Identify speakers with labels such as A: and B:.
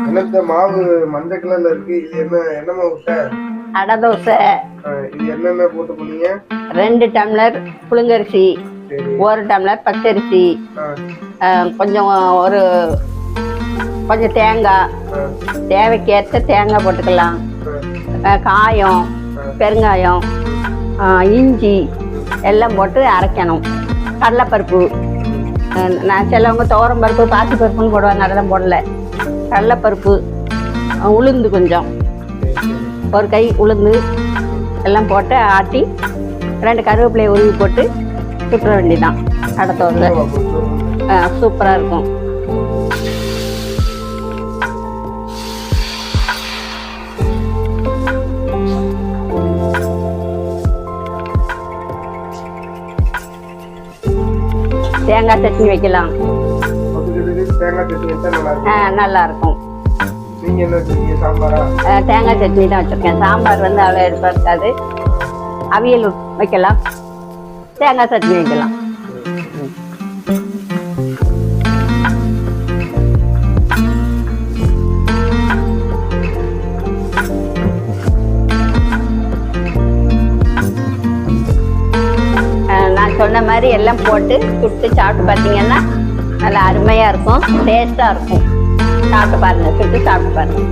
A: என்னத்த மாவு மஞ்சள் கலர்ல இருக்கு. இது என்ன மாவு சார்?
B: அடை தோசை.
A: இது என்னென்ன போட்டு பண்ணீங்க?
B: 2 டம்ளர் புழுங்கரிசி, 1 டம்ளர் பச்சரிசி, கொஞ்சம் கொஞ்சம் தேங்காய், தேவைக்கேற்ற தேங்காய் போட்டுக்கலாம், காயம், பெருங்காயம், இஞ்சி எல்லாம் போட்டு அரைக்கணும். கடலைப்பருப்பு, நான் சிலவங்க துவரம் பருப்பு பாசி பருப்புன்னு போடுவாங்க, அதெல்லாம் போடல. கடலைப்பருப்பு, உளுந்து கொஞ்சம், ஒரு கை உளுந்து எல்லாம் போட்டு ஆட்டி 2 கருவேப்பிலையை உருவி போட்டு சுற்ற வேண்டிதான். அடை தோசை சூப்பராக இருக்கும். தேங்காய் சட்னி வைக்கலாம். நல்லா இருக்கும். தேங்காய் சட்னி தான் வச்சிருக்கேன். சாம்பார் அவ்வளோ எடுப்பா இருக்காது. அவியல் வைக்கலாம், தேங்காய் சட்னி வைக்கலாம். நான் சொன்ன மாதிரி எல்லாம் போட்டு சுட்டு சாப்பிட்டு பார்த்தீங்கன்னா நல்லா அருமையாக இருக்கும், டேஸ்டாக இருக்கும். சாப்பிட்டு பாருங்கள், சுட்டு சாப்பிட்டு பாருங்கள்.